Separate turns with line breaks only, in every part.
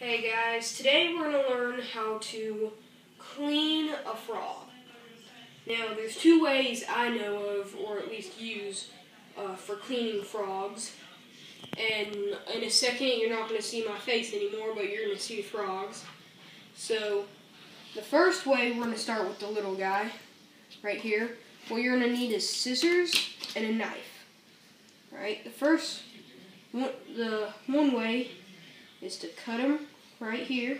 Hey guys, today we're going to learn how to clean a frog. Now there's two ways I know of, or at least use, for cleaning frogs. And in a second you're not going to see my face anymore, but you're going to see frogs. So the first way, we're going to start with the little guy right here. What you're going to need is scissors and a knife. Alright, the one way is to cut him right here.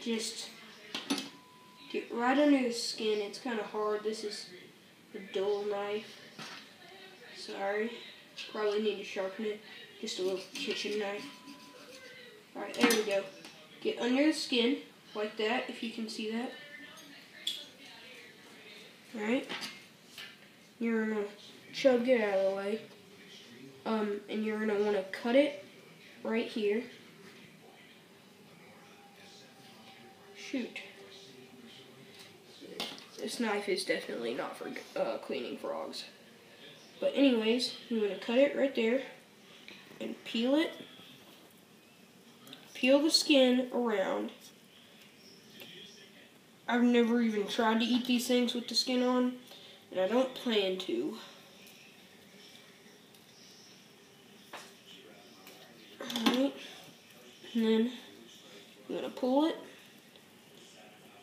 Just get right under the skin. It's kind of hard. This is a dull knife. Sorry. Probably need to sharpen it. Just a little kitchen knife. Alright, there we go. Get under the skin like that, if you can see that. Alright. You're going to chug it out of the way. And you're going to want to cut it right here. Shoot. This knife is definitely not for cleaning frogs. But anyways, you're going to cut it right there and peel it. Peel the skin around. I've never even tried to eat these things with the skin on, and I don't plan to. Alright, and then you're going to pull it,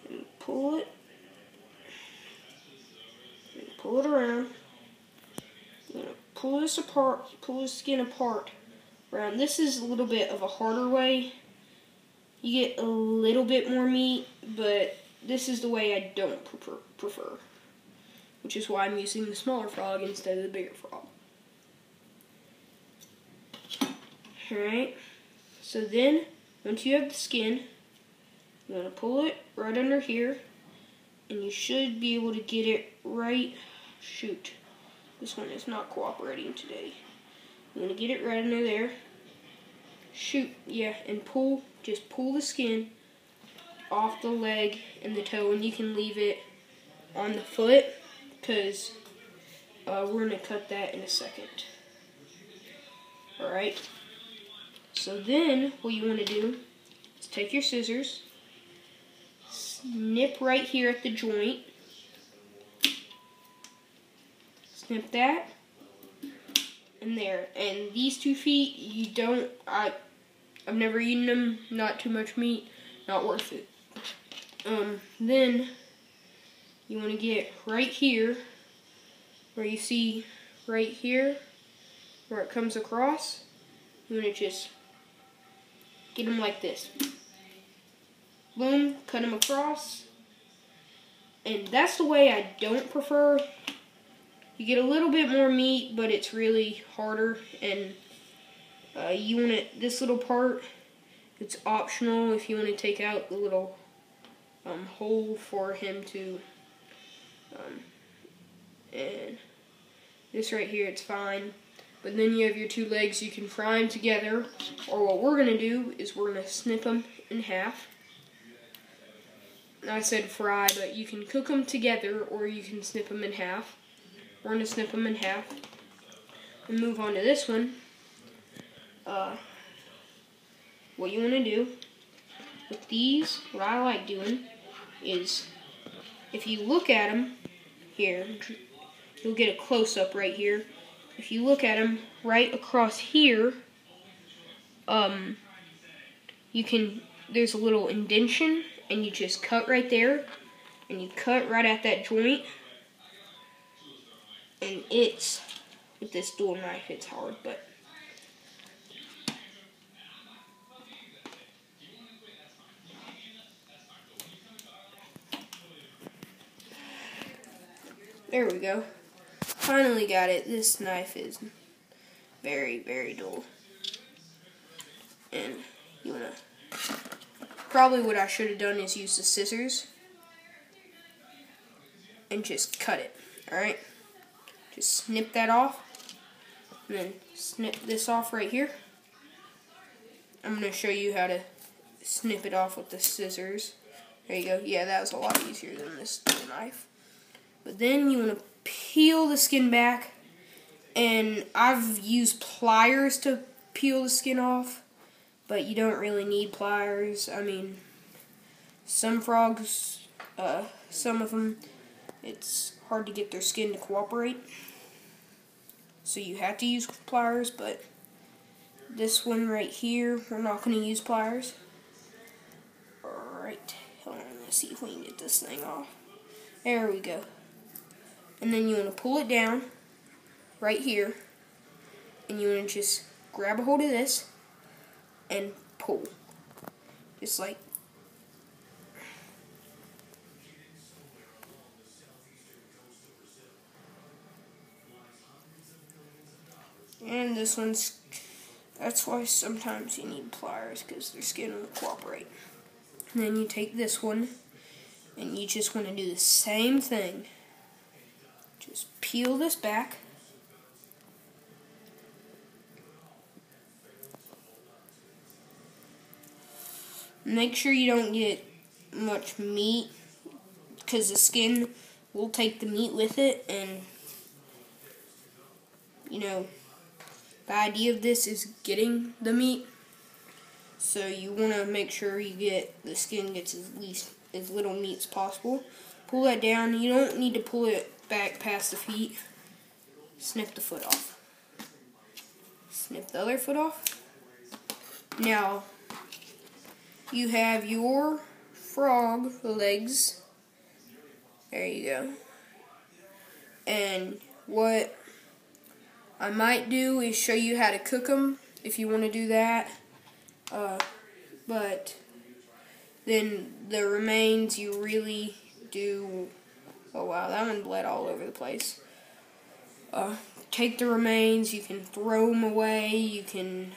and pull it, and pull it around. You're going to pull this apart, pull the skin apart around. This is a little bit of a harder way. You get a little bit more meat, but this is the way I don't prefer, which is why I'm using the smaller frog instead of the bigger frog. Alright, so then, once you have the skin, you're going to pull it right under here, and you should be able to get it right. Shoot, this one is not cooperating today. You're going to get it right under there. Shoot, yeah, and just pull the skin off the leg and the toe, and you can leave it on the foot, because we're going to cut that in a second. Alright. So then, what you want to do is take your scissors, snip right here at the joint, snip that, and there. And these 2 feet, I've never eaten them, not too much meat, not worth it. Then, you want to get right here, where you see right here, where it comes across. You want to just get them like this. Boom, cut them across. And that's the way I don't prefer. You get a little bit more meat, but it's really harder. And you want it, this little part, it's optional if you want to take out the little hole for him to, and this right here, it's fine. But then you have your 2 legs, you can fry them together, or what we're going to do is we're going to snip them in half. I said fry, but you can cook them together, or you can snip them in half. We're going to snip them in half, and move on to this one. What you want to do with these, what I like doing, is if you look at them, here, you'll get a close-up right here. If you look at them right across here, there's a little indentation, and you just cut right there, and you cut right at that joint, and with this dual knife, it's hard, but there we go. Finally got it. This knife is very, very dull. And you wanna, probably what I should have done is use the scissors and just cut it. Alright? Just snip that off. And then snip this off right here. I'm gonna show you how to snip it off with the scissors. There you go. Yeah, that was a lot easier than this knife. But then you want to peel the skin back, and I've used pliers to peel the skin off, but you don't really need pliers. I mean, some frogs, some of them, it's hard to get their skin to cooperate, so you have to use pliers, but this one right here, we're not going to use pliers. Alright, hold on, let's see if we can get this thing off. There we go. And then you want to pull it down right here, and you want to just grab a hold of this and pull. Just like and this one's, that's why sometimes you need pliers, because their skin won't cooperate. And then you take this one, and you just want to do the same thing. Just peel this back. Make sure you don't get much meat, because the skin will take the meat with it, and you know, the idea of this is getting the meat, so you want to make sure you get the skin gets as little meat as possible. Pull that down. You don't need to pull it back past the feet. Snip the foot off. Snip the other foot off. Now you have your frog legs. There you go. And what I might do is show you how to cook them if you want to do that. But then the remains you really do. Oh wow, that one bled all over the place. Take the remains. You can throw them away. You can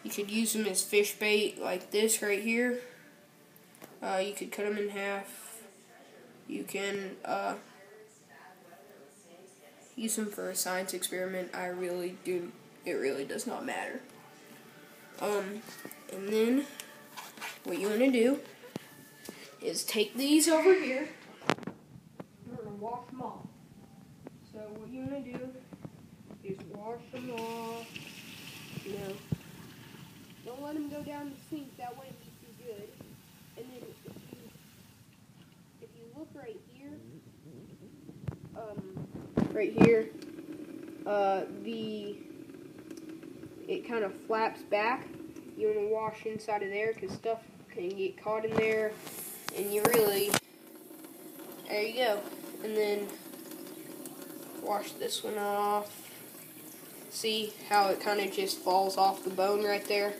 you could use them as fish bait like this right here. You could cut them in half. You can use them for a science experiment. It really does not matter. And then what you want to do is take these over here. We're going to wash them off. So what you want to do is wash them off. You know, don't let them go down the sink. That way it'll be too good. And then if you look right here, it kind of flaps back. You want to wash inside of there, because stuff can get caught in there, and there you go. And then wash this one off. See how it kind of just falls off the bone right there?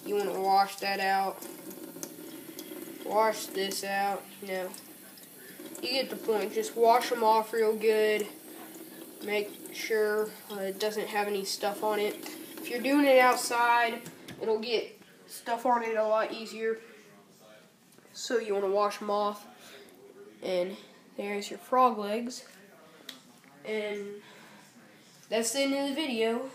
You want to wash that out. Wash this out, you know. You get the point. Just wash them off real good. Make sure it doesn't have any stuff on it. If you're doing it outside, it'll get stuff on it a lot easier. So you want to wash them off. And there's your frog legs. And that's the end of the video.